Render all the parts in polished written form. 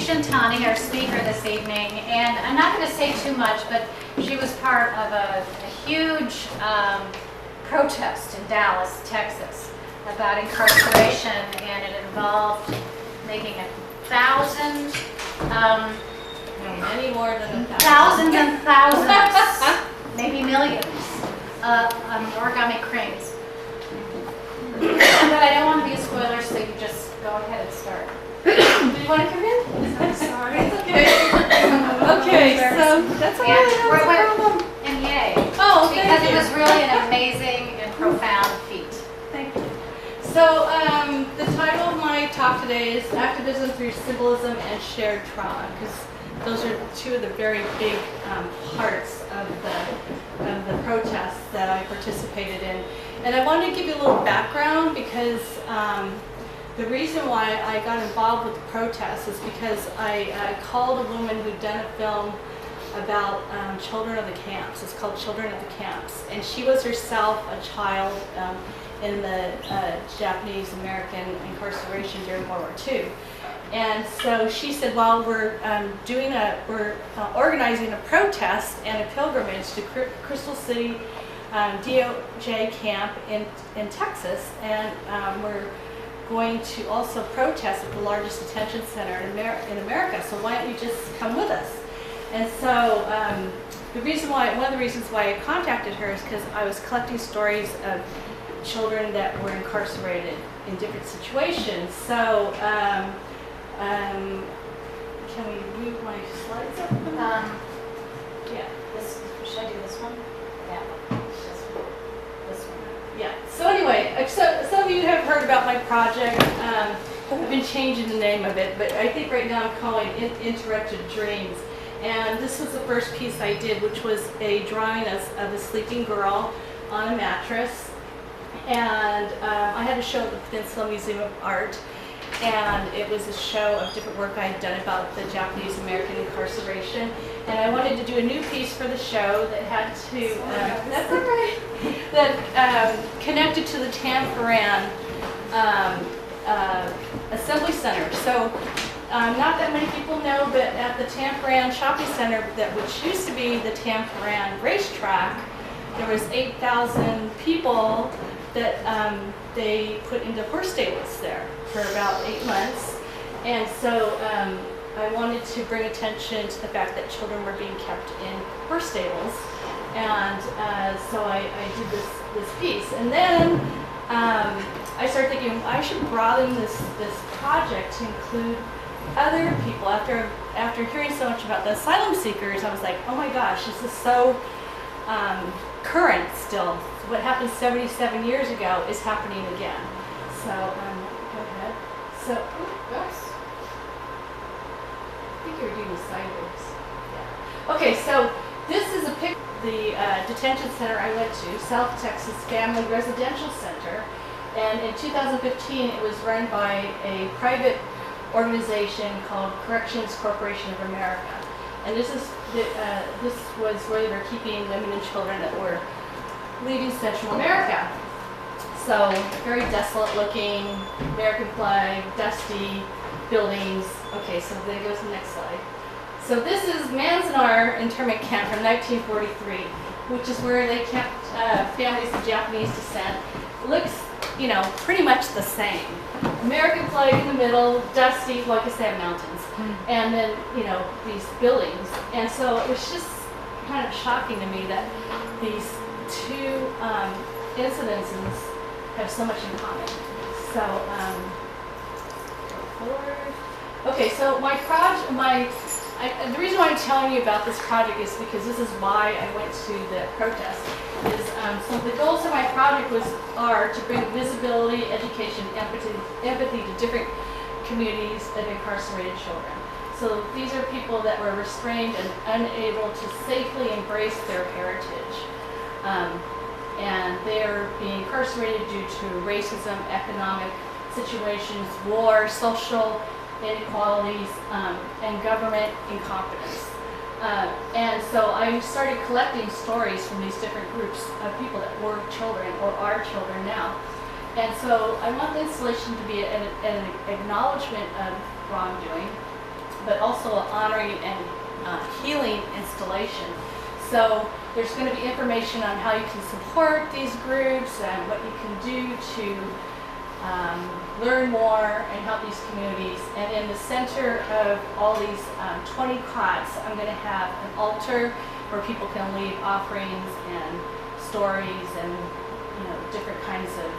Shintani, our speaker this evening, and I'm not going to say too much, but she was part of a huge protest in Dallas, Texas, about incarceration, and it involved making 1,000, many more than 1,000. thousands and thousands, maybe millions, origami cranes. But I don't want to be a spoiler, so you just go ahead and start. Do you want to come in? I'm sorry. It's okay. Okay, so that's all right. No problem. And yay. Oh, because thank it you. was really an amazing and profound feat. Thank you. So the title of my talk today is Activism Through Symbolism and Shared Trauma, because those are two of the very big parts of the protests that I participated in. And I wanted to give you a little background because the reason why I got involved with the protests is because I called a woman who'd done a film about children of the camps. It's called Children of the Camps. And she was herself a child in the Japanese American incarceration during World War II. And so she said, well, we're organizing a protest and a pilgrimage to Crystal City DOJ camp in Texas, and we're going to also protest at the largest detention center in America, so why don't you just come with us? And so one of the reasons why I contacted her is because I was collecting stories of children that were incarcerated in different situations. So can we move my slides up? Yeah. Should I do this one? Yeah. This one. Yeah. So anyway, so some of you have heard about my project. I've been changing the name of it, but I think right now I'm calling it Interrupted Dreams. And this was the first piece I did, which was a drawing of a sleeping girl on a mattress. And I had a show at the Peninsula Museum of Art. And it was a show of different work I had done about the Japanese American incarceration. And I wanted to do a new piece for the show that had to, that's all right, that connected to the Tanforan Assembly Center. So not that many people know, but at the Tanforan Shopping Center, which used to be the Tanforan racetrack, there was 8,000 people that they put into horse stables there for about 8 months. And so I wanted to bring attention to the fact that children were being kept in horse stables. And so I did this piece. And then I started thinking I should broaden this project to include other people. After hearing so much about the asylum seekers, I was like, oh my gosh, this is so current still. What happened 77 years ago is happening again. So, go ahead. So, oops. I think you were doing this sideways. Yeah. Okay, so this is a picture of the detention center I went to, South Texas Family Residential Center. And in 2015, it was run by a private organization called Corrections Corporation of America. And this was where they were keeping women and children that were leaving Central America. So very desolate looking, American flag, dusty buildings. Okay, so then goes to the next slide. So this is Manzanar internment camp from 1943, which is where they kept families of Japanese descent. It looks, pretty much the same. American flag in the middle, dusty, like I said, mountains. And then, these buildings. And so it was just kind of shocking to me that these two incidences have so much in common. So, go forward. Okay, so my project, the reason why I'm telling you about this project is because this is why I went to the protest. So the goals of my project are to bring visibility, education, empathy to different communities of incarcerated children. So these are people that were restrained and unable to safely embrace their heritage. And they're being incarcerated due to racism, economic situations, war, social inequalities, and government incompetence. And so I started collecting stories from these different groups of people that were children or are children now. And so I want the installation to be an acknowledgement of wrongdoing, but also an honoring and healing installation. So there's going to be information on how you can support these groups and what you can do to learn more and help these communities. And in the center of all these 20 cots, I'm going to have an altar where people can leave offerings and stories and different kinds of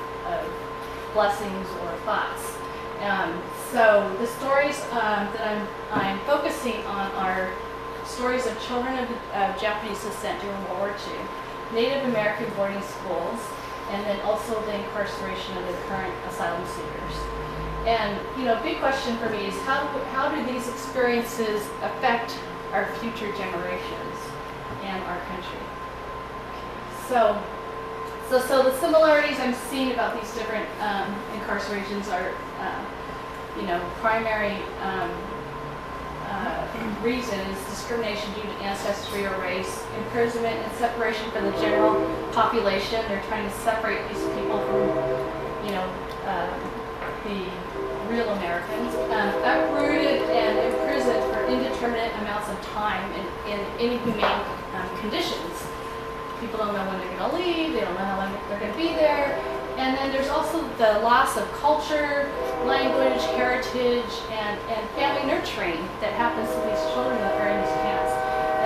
blessings or thoughts. So the stories that I'm focusing on are stories of children of Japanese descent during World War II, Native American boarding schools, and then also the incarceration of the current asylum seekers. And a big question for me is how do these experiences affect our future generations and our country? So the similarities I'm seeing about these different incarcerations are, primary reason is discrimination due to ancestry or race, imprisonment and separation from the general population. They're trying to separate these people from, the real Americans. Uprooted and imprisoned for indeterminate amounts of time in inhumane conditions. People don't know when they're going to leave, they don't know how long they're going to be there. And then there's also the loss of culture, language, heritage, and family nurturing that happens to these children that are in these camps.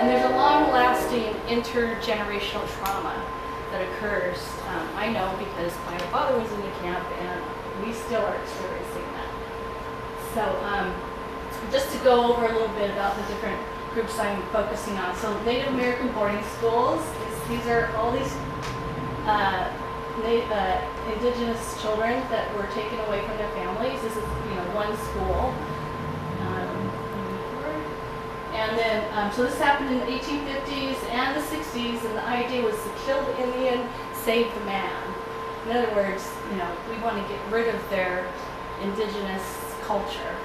And there's a long-lasting intergenerational trauma that occurs. I know because my father was in the camp and we still are experiencing that. So just to go over a little bit about the different groups I'm focusing on. So Native American boarding schools, these are all these indigenous children that were taken away from their families. This is one school. And then, so this happened in the 1850s and the 60s, and the idea was to kill the Indian, save the man. In other words, we want to get rid of their indigenous culture.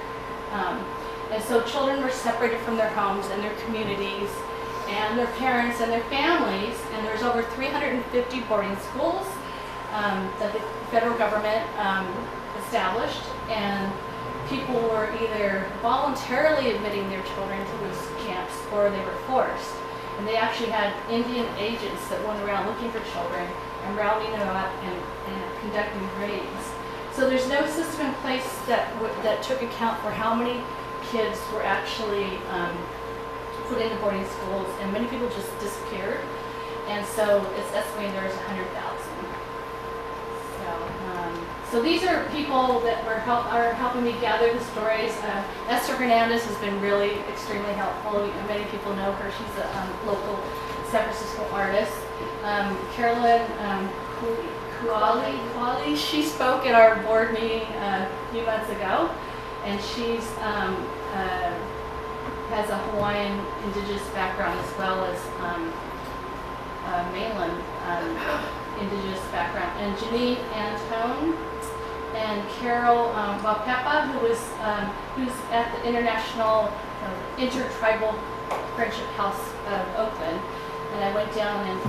And so children were separated from their homes and their communities and their parents and their families, and there's over 350 boarding schools that the federal government established, and people were either voluntarily admitting their children to these camps or they were forced. And they actually had Indian agents that went around looking for children and rounding them up and conducting raids. So there's no system in place that took account for how many kids were actually put into boarding schools, and many people just disappeared. And so it's estimated there's 100,000. So these are people that are helping me gather the stories. Esther Hernandez has been really extremely helpful. Many people know her. She's a local San Francisco artist. Carolyn Kuali, she spoke at our board meeting a few months ago, and she's has a Hawaiian indigenous background as well as mainland indigenous background. And Janine Antone and Carol Wapepa, who's at the International Intertribal Friendship House of Oakland. And I went down and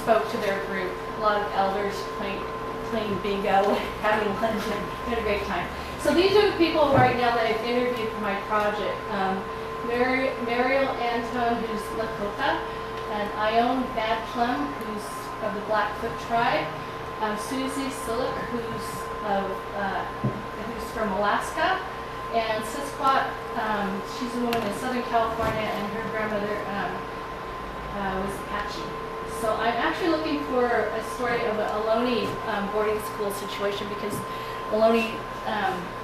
spoke to their group. A lot of elders playing bingo, having lunch, and had a great time. So these are the people right now that I've interviewed for my project. Mariel Antone, who's Lakota, and Ione Bad Plum, who's of the Blackfoot tribe. Susie Silic, who's from Alaska, and Sisquat. She's a woman in Southern California, and her grandmother was Apache. So I'm actually looking for a story of a Ohlone boarding school situation, because Ohlone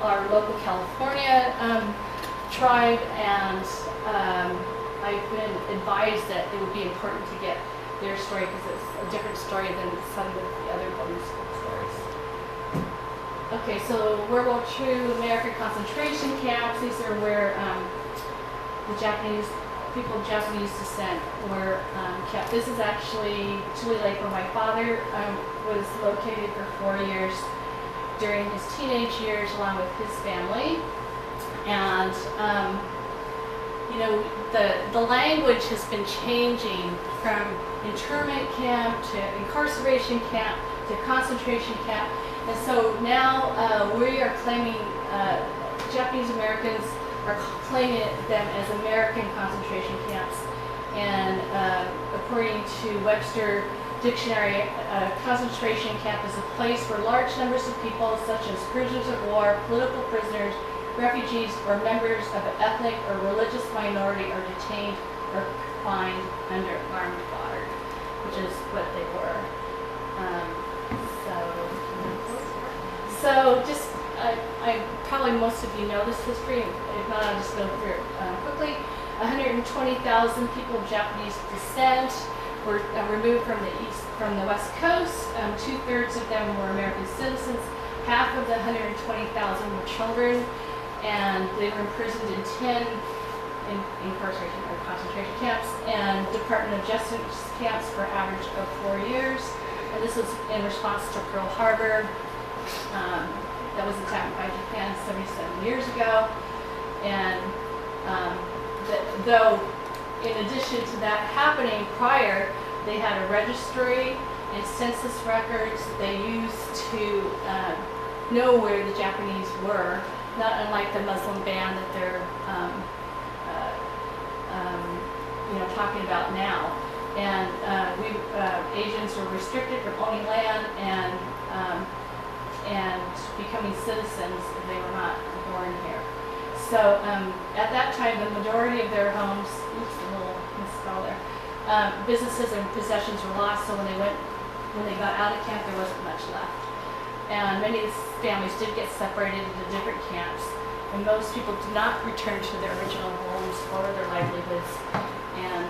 are local California tribe, and I've been advised that it would be important to get their story because it's a different story than some of the other boarding school stories. Okay, so World War II American concentration camps. These are where the Japanese people of Japanese descent were kept. This is actually Chile Lake, where my father was located for 4 years during his teenage years, along with his family. And the language has been changing from internment camp to incarceration camp to concentration camp. And so now we are claiming Japanese Americans are claiming them as American concentration camps. And according to Webster Dictionary, a concentration camp is a place where large numbers of people, such as prisoners of war, political prisoners, refugees, or members of an ethnic or religious minority are detained or confined under armed guard, which is what they were. So just, I probably most of you know this history. If not, I'll just go through it quickly. 120,000 people of Japanese descent were removed from the West Coast. 2/3 of them were American citizens. Half of the 120,000 were children, and they were imprisoned in 10 incarceration or concentration camps and Department of Justice camps for an average of 4 years. And this was in response to Pearl Harbor. That was attacked by Japan 77 years ago. And though in addition to that happening prior, they had a registry and census records they used to know where the Japanese were, not unlike the Muslim ban that they're talking about now. And Asians were restricted from owning land and becoming citizens if they were not born here. So at that time, the majority of their homes, oops, a little misspell there, businesses and possessions were lost. So when they got out of camp, there wasn't much left. And many of these families did get separated into different camps, and most people did not return to their original homes or their livelihoods. And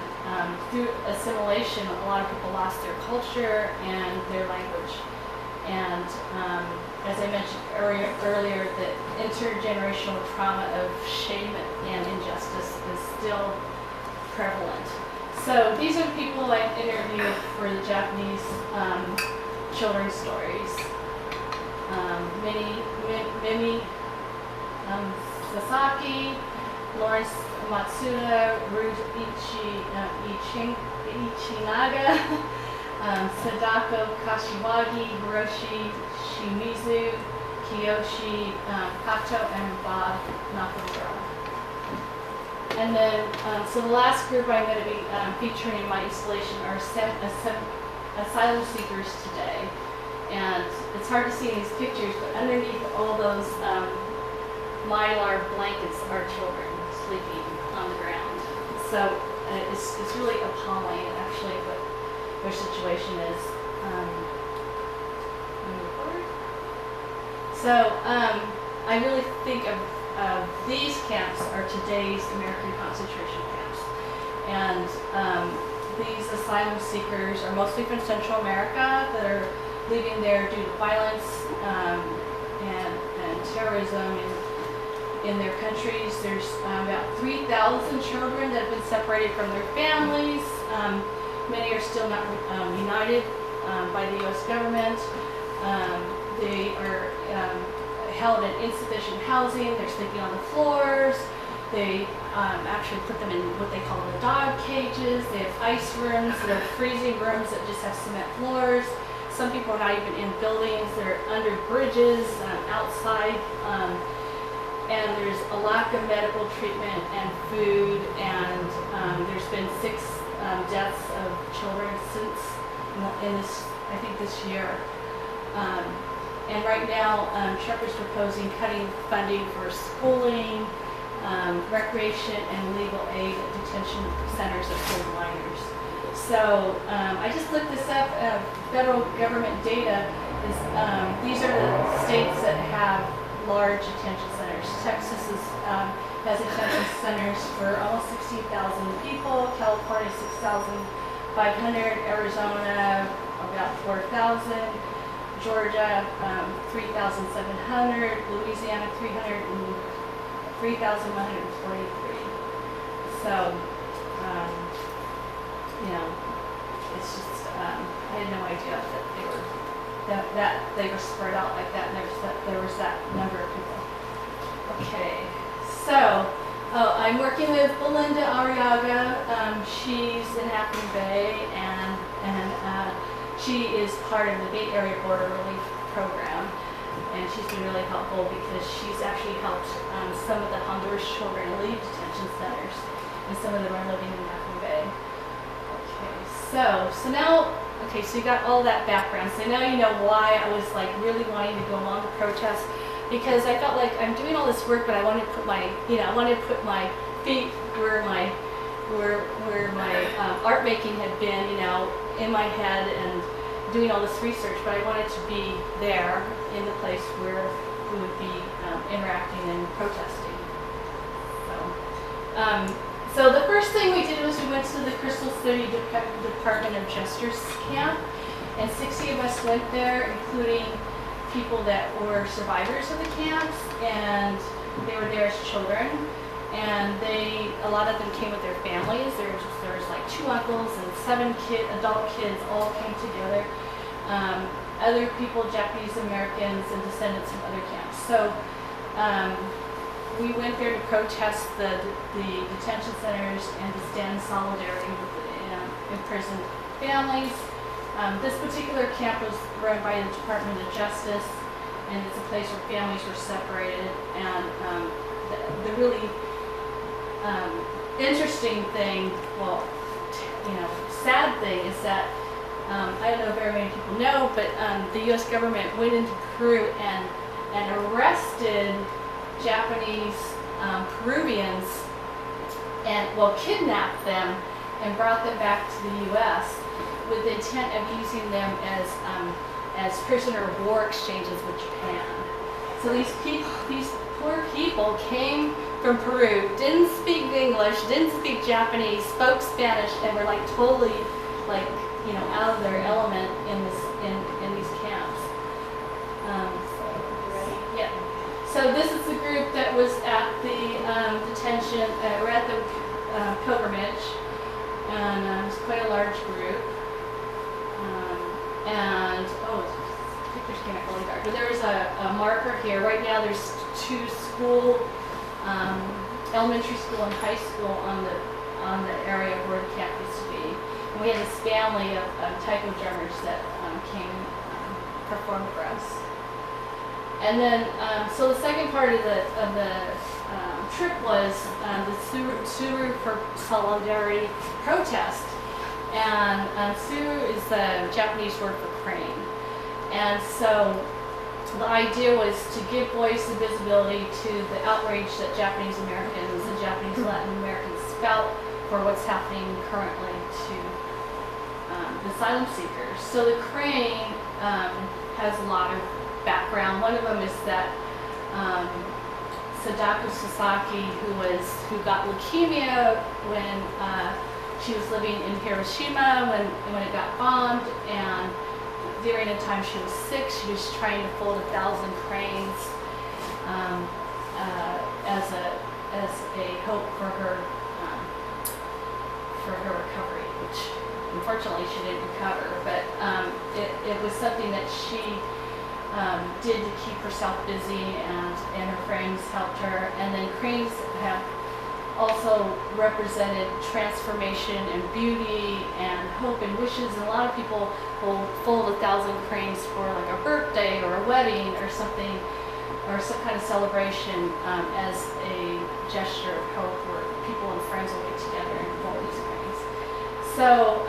through assimilation, a lot of people lost their culture and their language. And as I mentioned earlier, the intergenerational trauma of shame and injustice is still prevalent. So these are the people I interviewed for the Japanese children's stories. Mimi Sasaki, Lawrence Matsuda, Ruth Ichinaga, Sadako Kashiwagi, Hiroshi Shimizu, Kiyoshi Kato, and Bob Nakamura. And then, so the last group I'm going to be featuring in my installation are asylum seekers today. And it's hard to see in these pictures, but underneath all those mylar blankets are children sleeping on the ground. So it's really appalling, actually, what their situation is. So I really think of these camps are today's American concentration camps. And these asylum seekers are mostly from Central America that are living there due to violence and terrorism in their countries. There's about 3,000 children that have been separated from their families. Many are still not united by the U.S. government. They are held in insufficient housing. They're sleeping on the floors. They actually put them in what they call the dog cages. They have ice rooms. They have freezing rooms that just have cement floors. Some people are not even in buildings. They're under bridges, outside. And there's a lack of medical treatment and food. And there's been 6 deaths of children since in this, I think this year. And right now, Trump is proposing cutting funding for schooling, recreation, and legal aid at detention centers that hold minors. So I just looked this up. Federal government data is these are the states that have large detention centers. Texas has detention centers for almost 16,000 people. California 6,500. Arizona about 4,000. Georgia, 3,700, Louisiana, 3,143. So, it's just, I had no idea that they were spread out like that, and there was that number of people. Okay, so, I'm working with Belinda Arriaga. She's in Half Moon Bay, and she is part of the Bay Area Border Relief Program, and she's been really helpful because she's actually helped some of the Honduras children leave detention centers, and some of them are living in Half Moon Bay. Okay, so now, okay, so you got all that background. So now you know why I was like really wanting to go along the protest, because I felt like I'm doing all this work, but I wanted to put my, I wanted to put my feet where my art making had been, in my head and doing all this research, but I wanted to be there in the place where we would be interacting and protesting. So the first thing we did was we went to the Crystal City Department of Justice camp, and 60 of us went there, including people that were survivors of the camps, and they were there as children. And a lot of them came with their families. There was like 2 uncles and 7 adult kids all came together. Other people, Japanese Americans and descendants from other camps. So we went there to protest the detention centers and to stand in solidarity with the imprisoned families. This particular camp was run by the Department of Justice, and it's a place where families were separated. And the really interesting thing, sad thing is that I don't know if very many people know, but the U.S. government went into Peru and arrested Japanese Peruvians and kidnapped them and brought them back to the U.S. with the intent of using them as prisoner of war exchanges with Japan. So these poor people came from Peru, didn't speak English, didn't speak Japanese, spoke Spanish, and were like totally out of their element in these camps. Yeah. So this is the group that was at the detention, we're at the pilgrimage, and it's quite a large group. Pictures came out really dark, but there was a marker here. Right now there's 2 school, elementary school and high school on the area where the camp used to be. And we had this family of taiko drummers that came and performed for us. And then, so the second part of the trip was the Suru for Solidarity protest. And Suru is the Japanese word for crane. And so the idea was to give voice and visibility to the outrage that Japanese Americans and Japanese Latin Americans felt for what's happening currently to the asylum seekers. So the crane has a lot of background. One of them is that Sadako Sasaki, who got leukemia when she was living in Hiroshima when it got bombed, and during the time she was sick, she was trying to fold 1,000 cranes as a hope for her recovery, which unfortunately she didn't recover. But it was something that she did to keep herself busy, and her friends helped her. And then cranes have also represented transformation and beauty and hope and wishes, and a lot of people will fold 1,000 cranes for like a birthday or a wedding or something, or some kind of celebration as a gesture of hope, where people and friends will get together and fold these cranes. So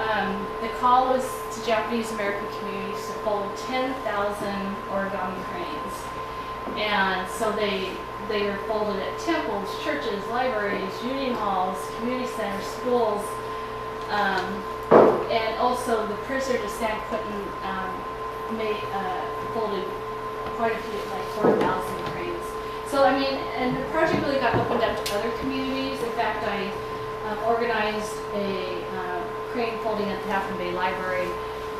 the call was to Japanese American communities to fold 10,000 origami cranes, and so they were folded at temples, churches, libraries, union halls, community centers, schools, and also the prisoners of San Quentin folded quite a few, like 4,000 cranes. So and the project really got opened up to other communities. In fact, I organized a crane folding at the Half Moon Bay Library,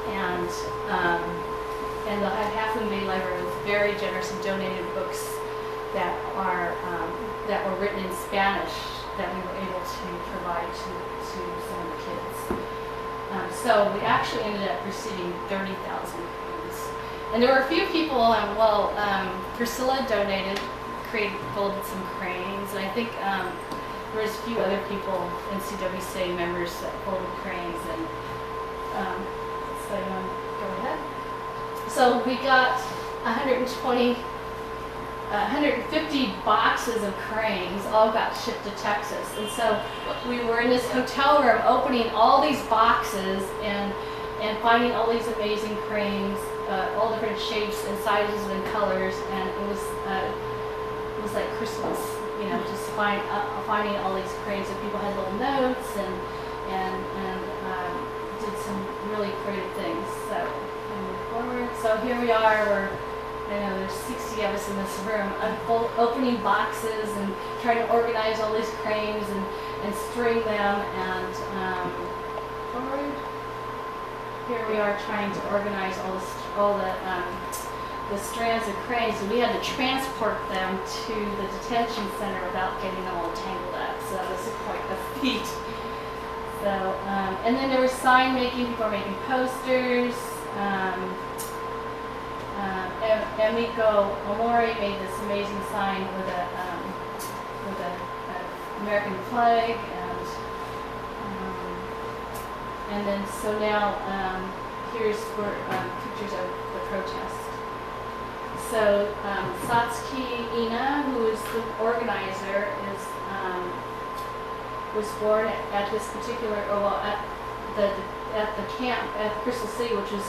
and the Half Moon Bay Library was very generous and donated books that were written in Spanish that we were able to provide to some of the kids. So we actually ended up receiving 30,000 cranes. And there were a few people, Priscilla folded some cranes, and I think there was a few other people, NCWCA members, that folded cranes. And so you want to go ahead? So we got 120 150 boxes of cranes all got shipped to Texas. And so we were in this hotel room opening all these boxes and finding all these amazing cranes, all different shapes and sizes and colors, and it was like Christmas, you know, just finding all these cranes. And people had little notes and did some really creative things. So move forward. So here we are. I know there's 60 of us in this room, opening boxes and trying to organize all these cranes and string them. And forward. Here we are trying to organize all the strands of cranes, and we had to transport them to the detention center without getting them all tangled up. So that was quite a feat. So, and then there was sign making. People were making posters. Emiko Omori made this amazing sign with a American flag, and then so now here's pictures of the protest. So Satsuki Ina, who is the organizer, was born at this particular, at the camp at Crystal City, which was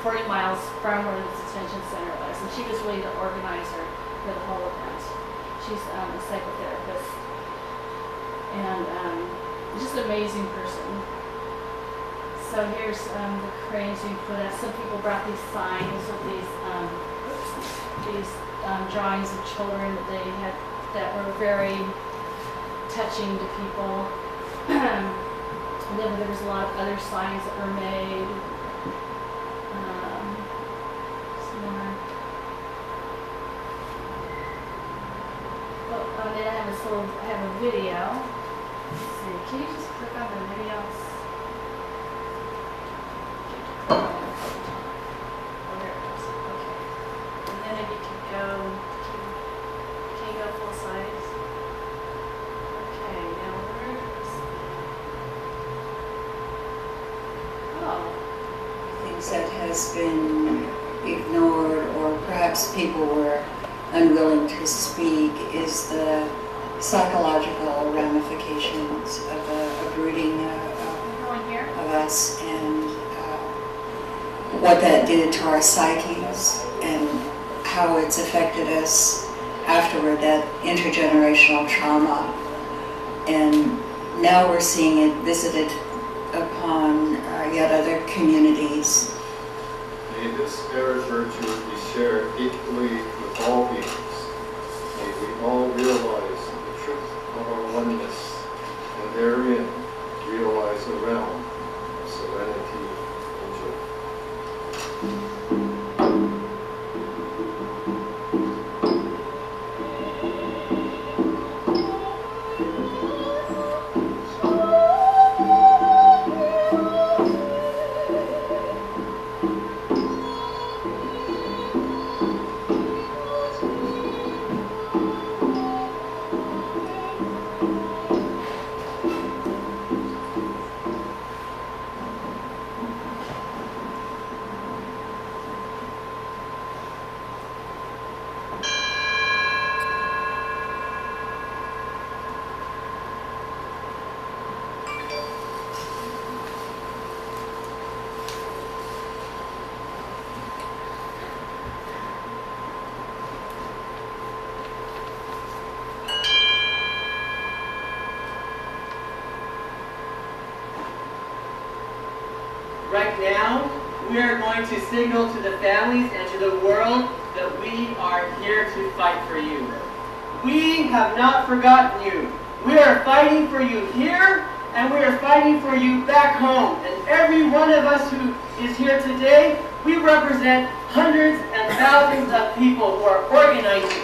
40 miles from where the detention center was, and she was really the organizer for the whole event. She's a psychotherapist and just an amazing person. So here's the cranes we put up. Some people brought these signs with these drawings of children that they had that were very touching to people. And then there was a lot of other signs that were made. Some more. Oh, then I have a video. Let's see, can you just click on the videos? Oh, there it goes. Okay. And then if you can go, can you go full size? Okay, now where's things that has been ignored, or perhaps people were unwilling to speak, is the psychological ramifications of a brooding of us, and what that did to our psyches, and how it's affected us afterward, that intergenerational trauma. And now we're seeing it visited upon yet other communities. May this spirit virtue be shared equally with all beings. May we all realize the truth of our oneness, and therein realize a realm of serenity and joy. Right now, we are going to signal to the families and to the world that we are here to fight for you. We have not forgotten you. We are fighting for you here, and we are fighting for you back home. And every one of us who is here today, we represent hundreds and thousands of people who are organizing.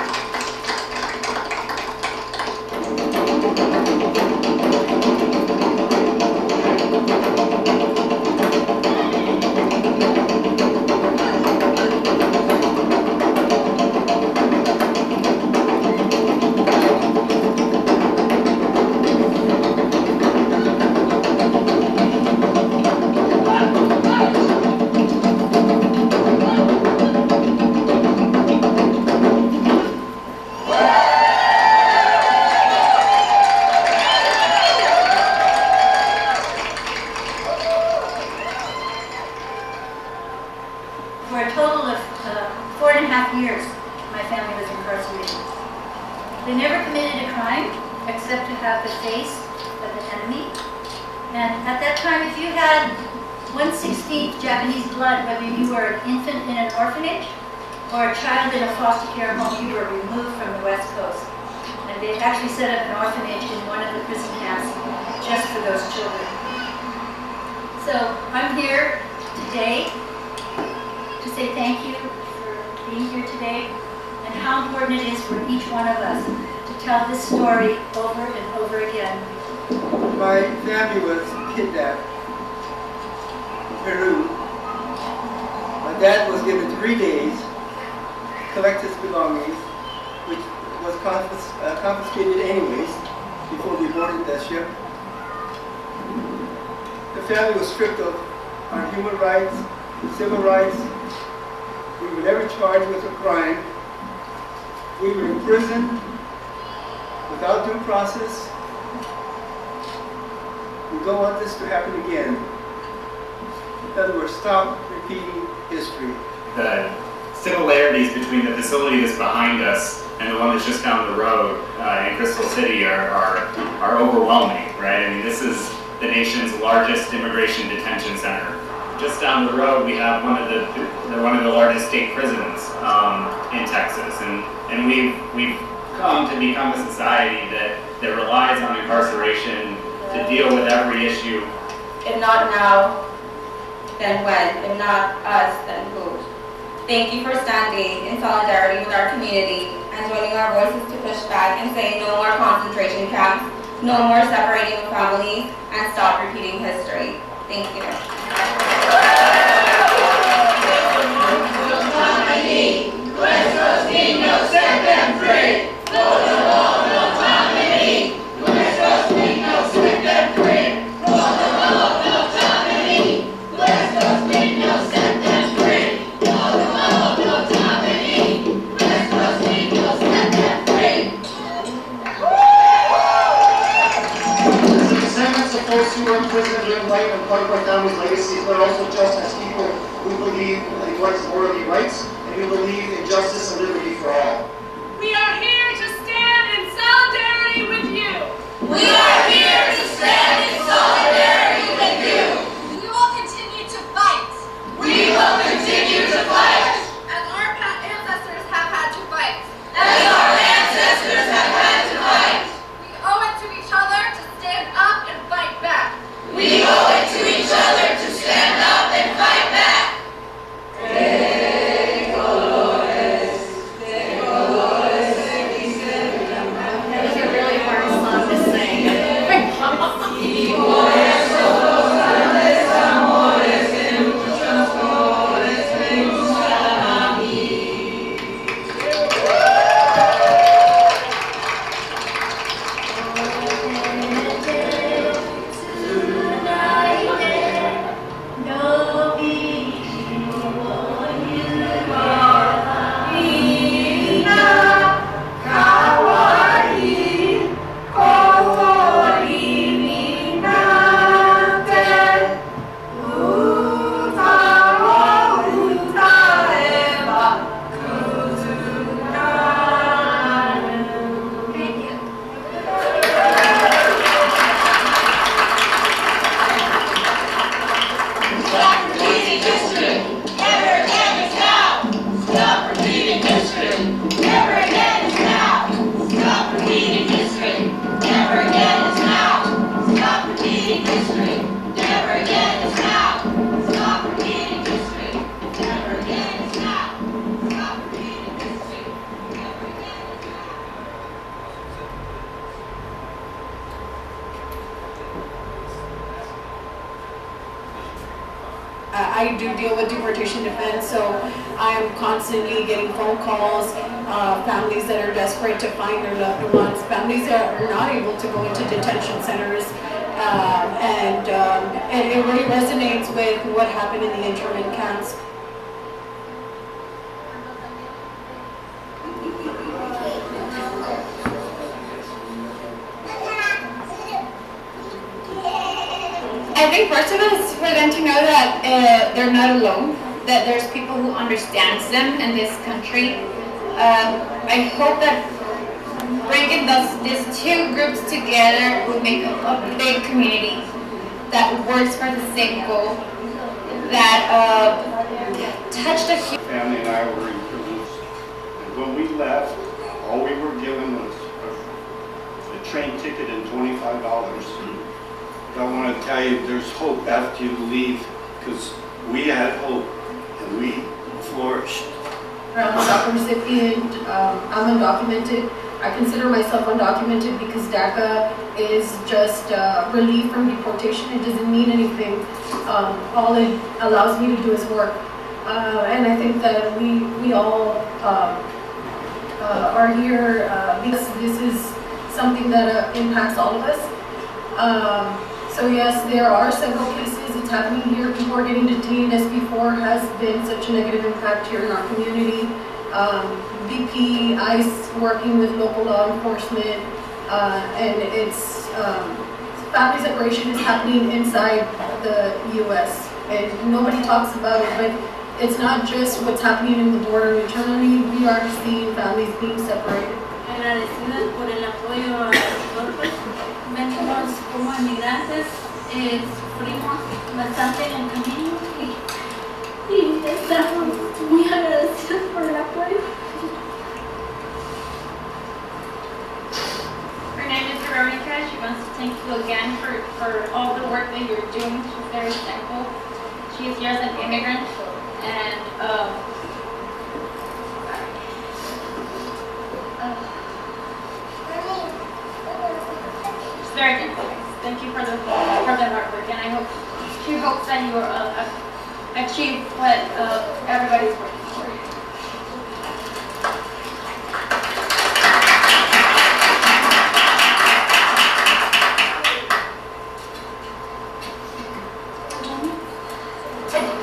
4.5 years my family was incarcerated. They never committed a crime except to have the face of the enemy. And at that time, if you had 1/16 Japanese blood, whether you were an infant in an orphanage or a child in a foster care home, you were removed from the West Coast. And they actually set up an orphanage in one of the prison camps just for those children. So I'm here today to say thank you for being here today and how important it is for each one of us to tell this story over and over again. My family was kidnapped in Peru. My dad was given 3 days to collect his belongings, which was confiscated anyways before we boarded the ship. The family was stripped of our human rights, civil rights. We were never charged with a crime. We were in prison without due process. We don't want this to happen again. In other words, stop repeating history. The similarities between the facility that's behind us and the one that's just down the road in Crystal City are overwhelming, right? I mean, this is the nation's largest immigration detention center. Just down the road, we have one of the largest state prisons in Texas, and we've come to become a society that relies on incarceration to deal with every issue. If not now, then when? If not us, then who? Thank you for standing in solidarity with our community and joining our voices to push back and say no more concentration camps, no more separating of families, and stop repeating history. Thank you. Who are in prison live life and part of our family's legacy, but also just as people who believe in the rights of orderly rights and who believe in justice and liberty for all. We are here to stand in solidarity with you. We are here to stand in solidarity with you. We will continue to fight. We will continue to fight. As our ancestors have had to fight. As our ancestors have had to fight. We owe it to each other to stand up and fight back. We owe it to each other to stand up and fight back. That was a really hard song to sing. I do deal with deportation defense, so I am constantly getting phone calls, families that are desperate to find their loved ones, families that are not able to go into detention centers, and it really resonates with what happened in the internment camps. I think first of all is for them to know that they're not alone. that there's people who understands them in this country. I hope that bringing these two groups together will make a big community that works for the same goal, that touched a huge... Family and I were in prison, and when we left, all we were given was a train ticket and $25. I want to tell you, there's hope after you leave, because we had hope and we flourished. I'm a DACA recipient. I'm undocumented. I consider myself undocumented because DACA is just relief from deportation. It doesn't mean anything. All it allows me to do is work. And I think that we all are here because this is something that impacts all of us. So yes, there are several cases. It's happening here. People are getting detained. SB4 has been such a negative impact here in our community. BP, ICE working with local law enforcement, and it's family separation is happening inside the U.S. and nobody talks about it, but it's not just what's happening in the border. Internally, we are seeing families being separated. Agradecidas por el apoyo a nosotros. Vemos como inmigrantes sufrimos bastante en el camino y estamos muy agradecidos por el apoyo. Her name is Veronica. She wants to thank you again for all the work that you're doing. She's very thankful. She is here as an immigrant, and she's very thankful. Thank you for the hard work, and she hopes that you will achieve what everybody's working for.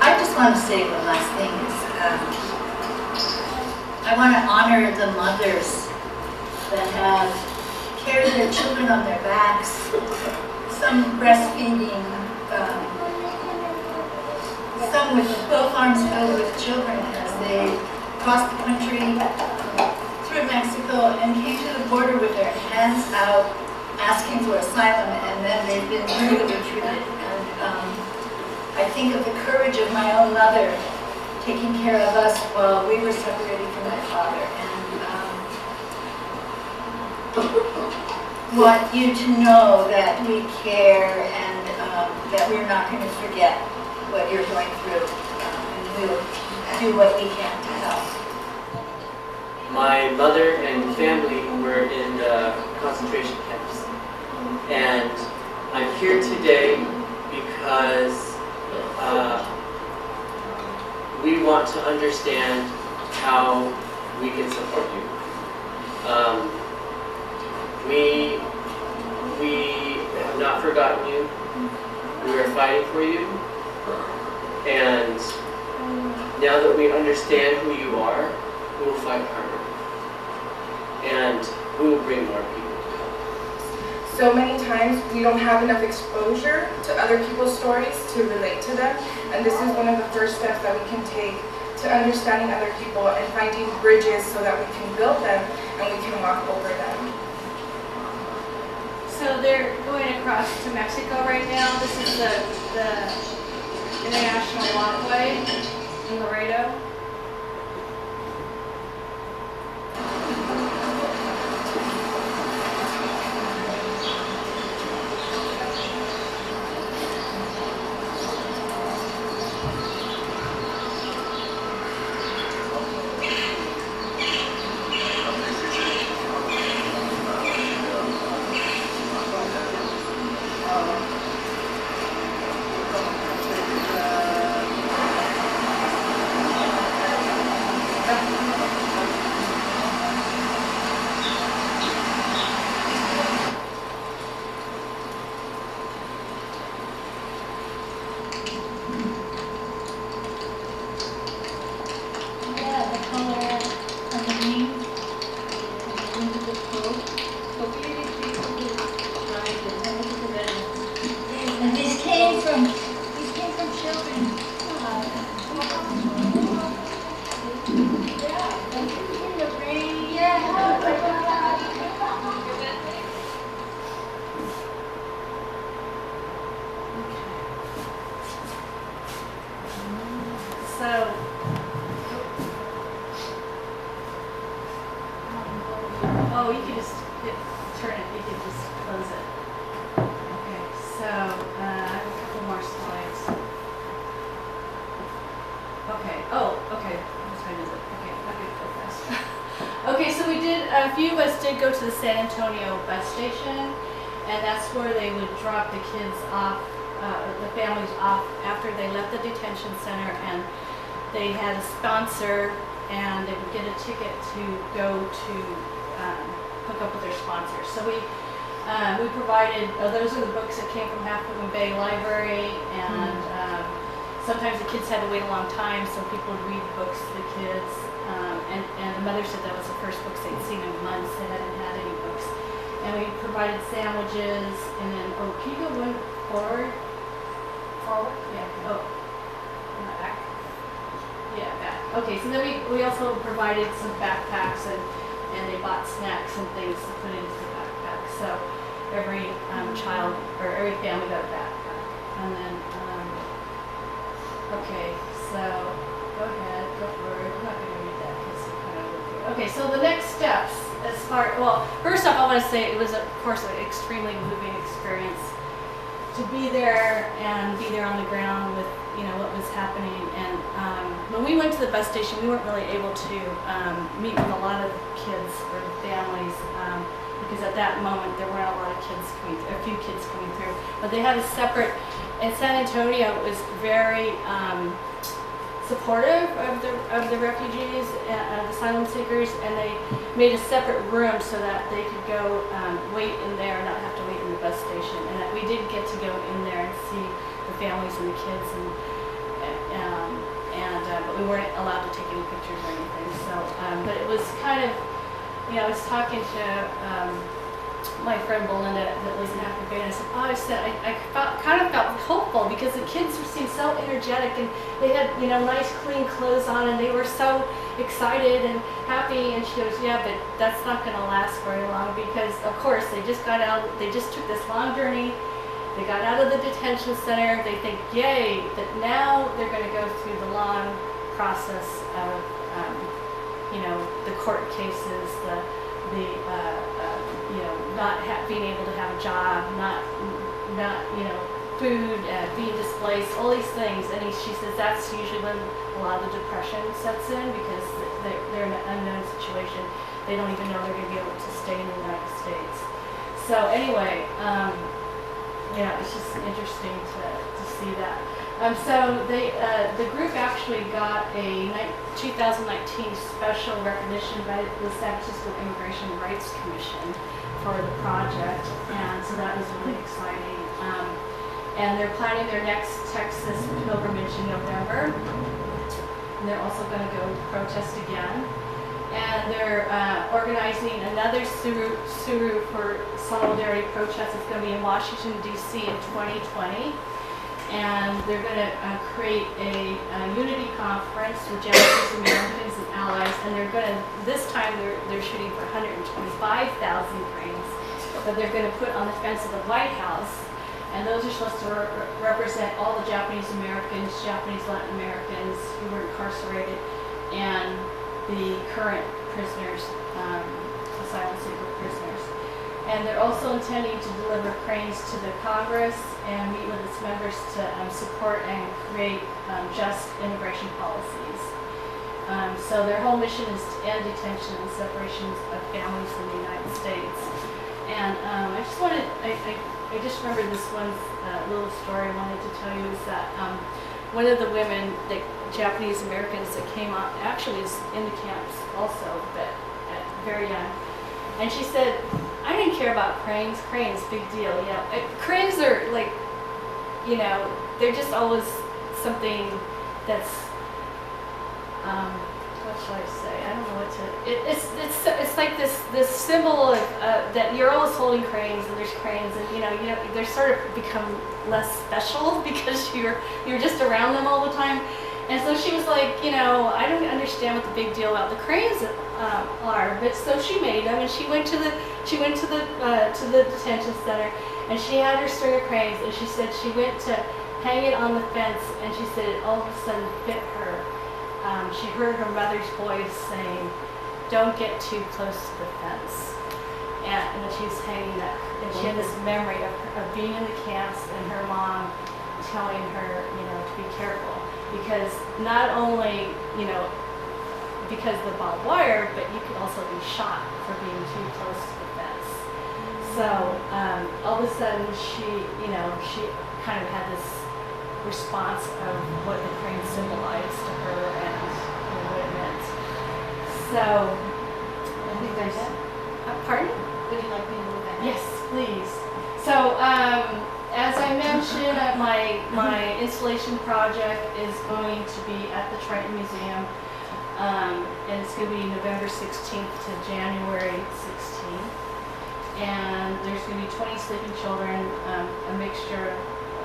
I just want to say one last thing is I want to honor the mothers that have carried their children on their backs, some breastfeeding, some with both arms filled with children as they crossed the country through Mexico and came to the border with their hands out asking for asylum, and then they've been brutally treated. And I think of the courage of my own mother taking care of us while we were separated from my father, and want you to know that we care and that we're not going to forget what you're going through, and we'll do what we can to help. My mother and family were in the concentration camps, and I'm here today because we want to understand how we can support you. We have not forgotten you. We are fighting for you. And now that we understand who you are, we will fight harder. And we will bring more people to help. So many times we don't have enough exposure to other people's stories to relate to them. And this is one of the first steps that we can take to understanding other people and finding bridges so that we can build them and we can walk over them. So they're going across to Mexico right now. This is the international walkway in Laredo. Oh, you can just turn it, you can just close it. Okay, so I have a couple more slides. Okay, okay, I'm just gonna do it. Okay, I'm gonna go fast. Okay, so a few of us did go to the San Antonio bus station, and that's where they would drop the kids off, the families off after they left the detention center, and they had a sponsor, and they would get a ticket to go to hook up with their sponsors. So we provided, those are the books that came from Half Moon Bay Library, and sometimes the kids had to wait a long time, so people would read books to the kids. And the mother said that was the first books they'd seen in months. They hadn't had any books. And we provided sandwiches, and then, oh, can you go one forward? Forward? Yeah, oh, back. Yeah, back. Okay, so then we also provided some backpacks, and they bought snacks and things to put into the backpack. So every child, or every family got a backpack. And then, okay, so go ahead, go forward. I'm not going to read that because it kind of looked good. Okay, so the next steps, well, first off, I want to say it was, of course, an extremely moving experience to be there and be there on the ground with, what was happening. And when we went to the bus station, we weren't really able to meet with a lot of kids or families because at that moment there weren't a lot of kids a few kids coming through. But they had a separate, in San Antonio, it was very supportive of the refugees and asylum seekers, and they made a separate room so that they could go wait in there and not have to wait in the bus station. And that we did get to go in there and see the families and the kids, but we weren't allowed to take any pictures or anything. So, but it was kind of, I was talking to my friend Belinda that lives in Half Moon Bay, and I said, I kind of felt hopeful because the kids seemed so energetic, and they had, nice clean clothes on, and they were so excited and happy. And she goes, yeah, but that's not going to last very long because, of course, they just took this long journey. They got out of the detention center. They think, yay, that now they're going to go through the long process of, the court cases, not being able to have a job, not food, being displaced, all these things. And she says that's usually when a lot of the depression sets in because they're in an unknown situation. They don't even know they're going to be able to stay in the United States. So anyway, it's just interesting to see that. So the group actually got a 2019 special recognition by the San Francisco Immigration Rights Commission for the project, and so that was really exciting. And they're planning their next Texas pilgrimage in November. And they're also going to go protest again. And they're organizing another Suru for Solidarity protest. It's going to be in Washington, D.C. in 2020. And they're going to create a unity conference with Japanese Americans and allies. And they're going to, this time they're shooting for 125,000 cranes that they're going to put on the fence of the White House. And those are supposed to represent all the Japanese Americans, Japanese Latin Americans who were incarcerated, and the current prisoners, asylum seeker prisoners. And they're also intending to deliver cranes to the Congress and meet with its members to support and create just immigration policies. So their whole mission is to end detention and separations of families in the United States. And I just remembered this one little story I wanted to tell you is that one of the women, the Japanese Americans that came out, actually is in the camps also, but very young. And she said, I didn't care about cranes. Cranes, big deal. Cranes are like, they're just always something that's, what shall I say? I don't know what to. It's like this symbol of that you're always holding cranes, and there's cranes, and they're sort of become less special because you're just around them all the time. And so she was like, I don't understand what the big deal about the cranes are, but so she made them, and she went to the detention center, and she had her string of cranes, and she said she went to hang it on the fence, and she said it all of a sudden hit her. She heard her mother's voice saying, "Don't get too close to the fence." and then she's hanging that, and she had this memory of being in the camps and her mom telling her, to be careful, because not only, because of the barbed wire, but you could also be shot for being too close to the fence. So all of a sudden she kind of had this response of what the crane symbolized to her and what it meant. So, I think there's, pardon? Would you like me to move ahead? Yes, please. So, as I mentioned, my installation project is going to be at the Triton Museum, and it's going to be November 16th to January 16th. And there's going to be 20 sleeping children, a mixture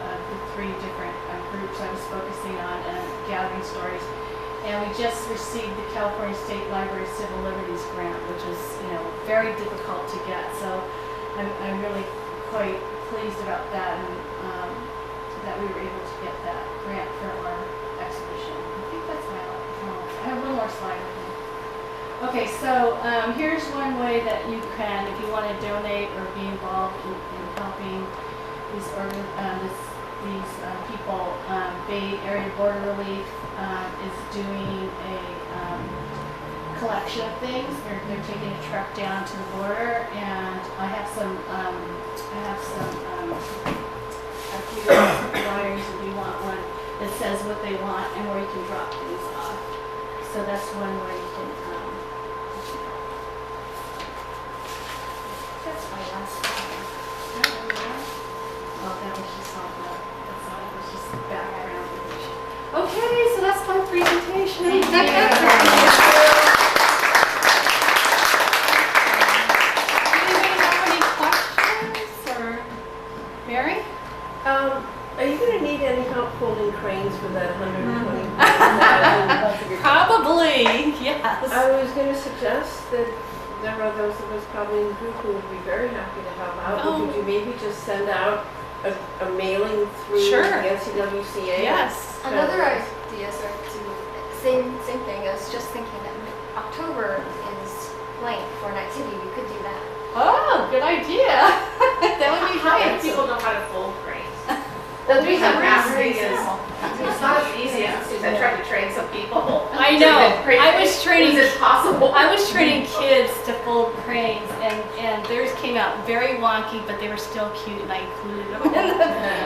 of the 3 different groups I was focusing on, and gathering stories. And we just received the California State Library Civil Liberties Grant, which is, very difficult to get. So I'm really quite pleased about that, and that we were able to get that grant for our exhibition. I think that's my last. I have one more slide with me. Okay, so here's one way that you can, if you want to donate or be involved in helping these people. Bay Area Border Relief is doing a collection of things. They're taking a truck down to the border, and I have some a few flyers if you want one that says what they want and where you can drop things off. So that's one way you can. That's my last slide. Oh, that was just all that. That was just background. Okay, so that's my presentation. Thank you. Are you going to need any help folding cranes for that 120,000? Probably, yes. I was going to suggest that there are those of us probably in the group who would be very happy to help out. Oh. Could you maybe just send out a mailing through the NCWCA? Yes. Another idea, sort of, same thing. I was just thinking that October is blank for an activity. We could do that. Oh, good idea. That would be How great. many people know how to fold cranes? The We have reason it's not as easy as I tried to train some people. I know. I was training. Is it possible? I was training kids to fold cranes, and theirs came out very wonky, but they were still cute, and I included them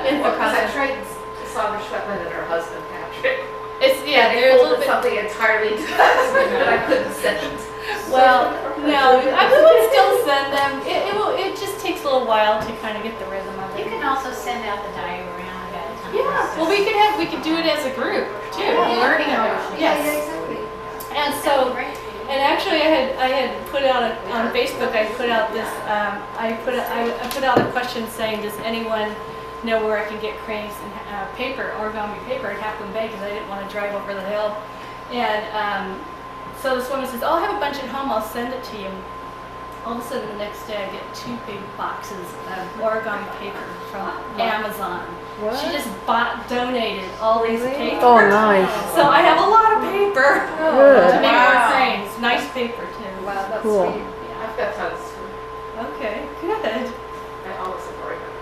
in the Because I process. trained Sandra Schwetman and her husband Patrick. They're a little bit something entirely different that I couldn't send. Well, no, I would still send them. It just takes a little while to kind of get the rhythm of it. You can also send out the diagram ahead of time. Yeah. Well, we could do it as a group too. Learning about it. Yes. Yeah, exactly. And so, and actually, I had put out on Facebook. I put out this. I put out a question saying, "Does anyone know where I can get cranes and paper, origami paper at Half Moon Bay?" Because I didn't want to drive over the hill. And so this woman says, "Oh, I have a bunch at home. I'll send it to you." All of a sudden, the next day, I get 2 big boxes of origami paper from Amazon. What? She just donated all these papers. Oh, nice. So I have a lot of paper Good. to make more cranes. Nice paper too. Wow, that's Cool. sweet. I've got tons. Okay, good. I always avoid that.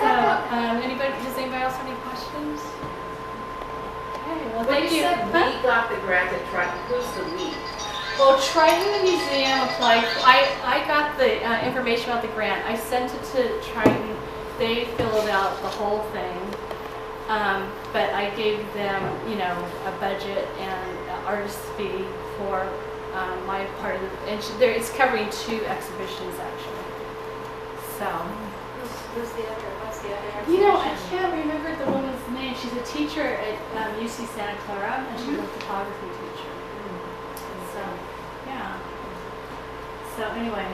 So, does anybody else have any questions? Okay, well, When thank you you. said we got the grant at Triton, who's the we? Well, Triton Museum applied. I got the information about the grant. I sent it to Triton. They filled out the whole thing. But I gave them, a budget and an artist fee for my part of it. And it's covering 2 exhibitions actually. So. Who's the other? What's the other? I can't remember the woman's name. She's a teacher at UC Santa Clara, and she's a photography teacher. So, yeah. So anyway,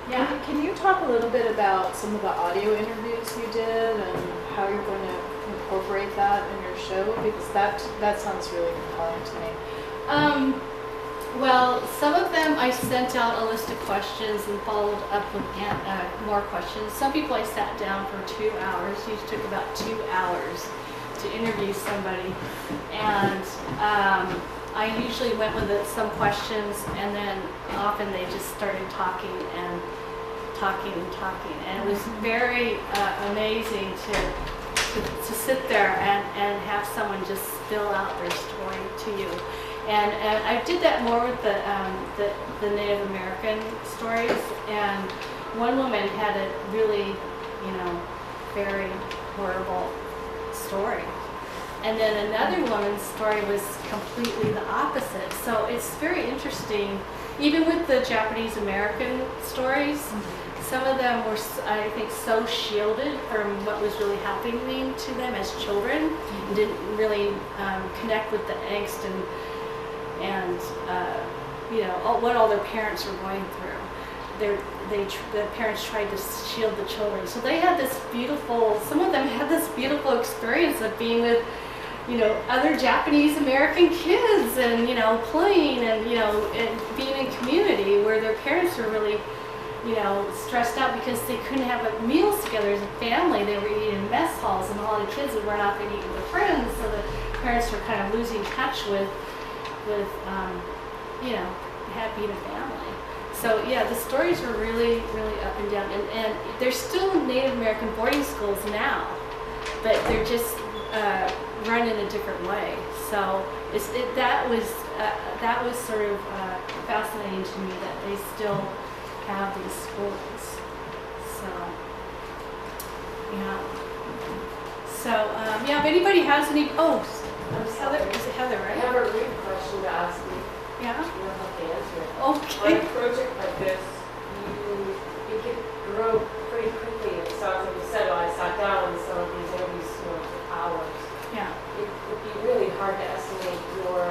yeah. Can you talk a little bit about some of the audio interviews you did and how you're going to incorporate that in your show? Because that sounds really compelling to me. Well, some of them I sent out a list of questions and followed up with more questions. Some people I sat down for 2 hours. It took about 2 hours to interview somebody. And I usually went with some questions, and then often they just started talking and talking and talking, and it was very amazing to sit there and have someone just spill out their story to you. And I did that more with the Native American stories, and one woman had a really, very horrible story. And then another woman's story was completely the opposite. So it's very interesting, even with the Japanese American stories, some of them were, I think, so shielded from what was really happening to them as children, and didn't really connect with the angst and what all their parents were going through. The parents tried to shield the children. So they had this beautiful, some of them had this beautiful experience of being with, other Japanese American kids and, playing and, and being in community where their parents were really, stressed out because they couldn't have meals together as a family. They were eating in mess halls, and all the kids were not going to eat with their friends, so the parents were kind of losing touch with being a family. So yeah, the stories were really, really up and down, and there's still Native American boarding schools now, but they're just run in a different way. So that was sort of fascinating to me that they still have these schools. So yeah. So if anybody has any, Heather, is it Heather, right? I have a real question to ask you. Yeah? You don't have to answer it. Okay. On a project like this, you can grow pretty quickly. It sounds like you said, I sat down and some of these interviews for hours. Yeah. It would be really hard to estimate your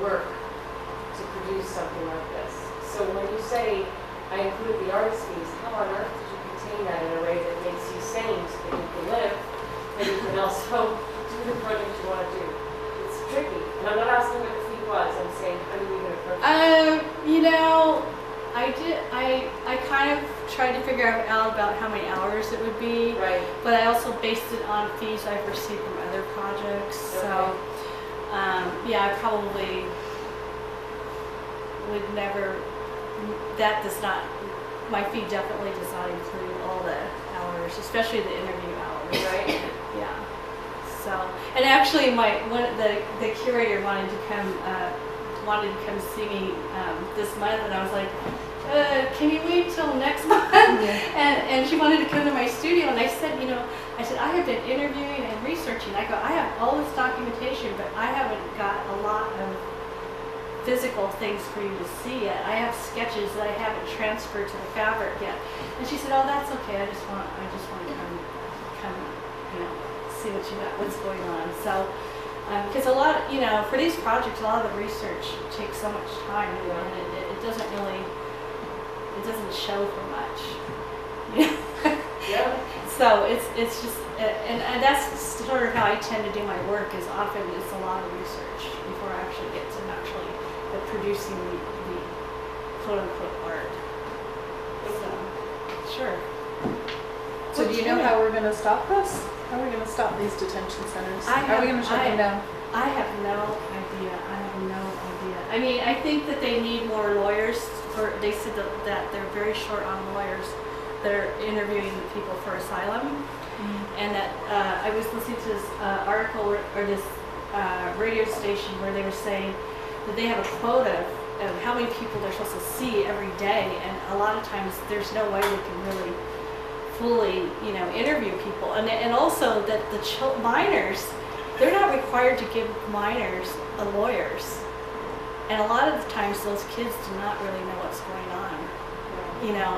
work to produce something like this. So when you say, I include the artist fees, how on earth did you contain that in a way that makes you sane so that you can live, and you can also do the project you want to do? It's tricky. And I'm not asking what the fee was, I'm saying, how do you even approach it? I kind of tried to figure out about how many hours it would be. Right. But I also based it on fees I've received from other projects. Okay. So, I probably would never, my fee definitely does not include all the hours, especially the interview hours. Right. Yeah. So, and actually the curator wanted to come see me this month, and I was like, can you wait till next month? And she wanted to come to my studio, and I said, I have been interviewing and researching. I have all this documentation, but I haven't got a lot of physical things for you to see yet. I have sketches that I haven't transferred to the fabric yet. And she said, oh, that's okay. I just want to come, see what's going on. So, because a lot, for these projects, a lot of the research takes so much time, and it doesn't show for much. Yeah. So it's just, and that's sort of how I tend to do my work. Is often it's a lot of research before I actually get to producing the quote unquote art. So, sure. So do you know how we're going to stop this? How are we going to stop these detention centers? How are we going to shut them down? I have no idea. I mean, I think that they need more lawyers. They said that they're very short on lawyers that are interviewing the people for asylum. Mm-hmm. And that I was listening to this article or this radio station where they were saying that they have a quota of how many people they're supposed to see every day, and a lot of times there's no way they can really fully, interview people. And also that the minors, they're not required to give minors lawyers. And a lot of the times those kids do not really know what's going on,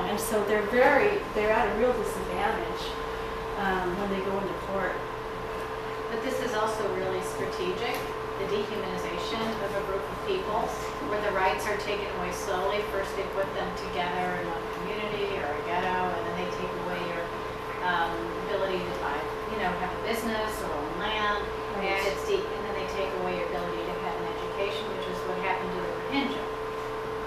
and so they're at a real disadvantage when they go into court. But this is also really strategic, the dehumanization of a group of people, where the rights are taken away slowly. First they put them together in a community or a ghetto, and then they take away your ability to buy, have a business or own land, and it's deep. And then they take away your ability to have an education, which is what happened to the Rohingya,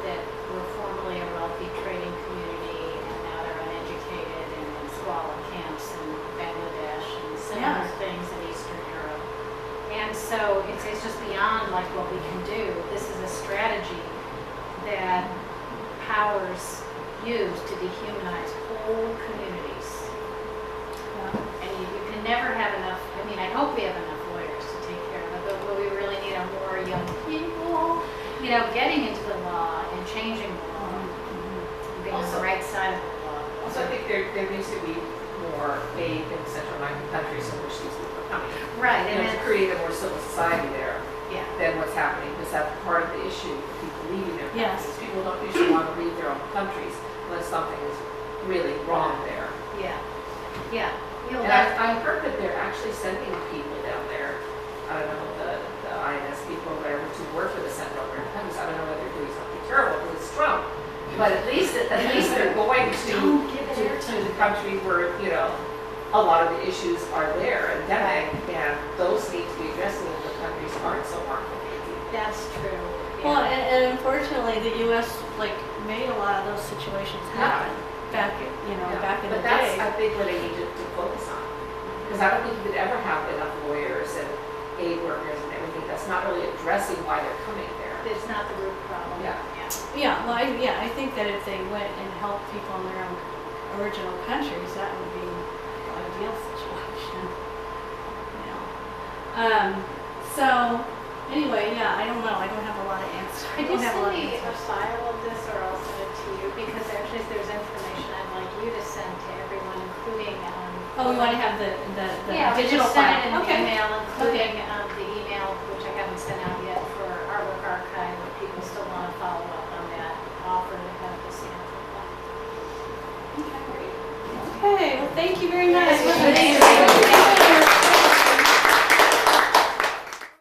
that were formerly a wealthy trading community, and now they're uneducated and in squalor camps in Bangladesh and similar things in Eastern Europe. And so it's just beyond like what we can lawyers use to dehumanize whole communities. And you can never have enough, I mean, I hope we have enough lawyers to take care of it, but we really need more young people, getting into the law and changing the law, and being on the right side of the law. Also, I think there needs to be more aid in the Central American countries in which these people are coming. Right, and to create a more civil society there than what's happening, because that's part of the issue with people leaving their countries. Yes. People don't usually want to leave their own countries unless something is really wrong there. Yeah. And I heard that they're actually sending people down there, I don't know, the INS people or whatever, to work for the Central American countries. I don't know whether they're doing something terrible because it's Trump. But at least they're going to the country where, a lot of the issues are there, endemic, and those need to be addressed so that the countries aren't so harmful. That's true. Well, and unfortunately, the U.S. made a lot of those situations happen back in the day. But that's, I think, what they need to focus on. Because I don't think you could ever have enough lawyers and aid workers and everything. That's not really addressing why they're coming there. It's not the root problem. I think that if they went and helped people in their own original countries, that would be the ideal situation. So anyway, I don't know. I don't have a lot of answers. Could you send me a file of this, or I'll send it to you? Because actually, if there's information I'd like you to send to everyone, including we want to have the digital just send file. it in an email, including the email, which I haven't sent out yet, for Artwork Archive, if people still want to follow up on that offer to have this sample. Okay, well, thank you very much. Yes,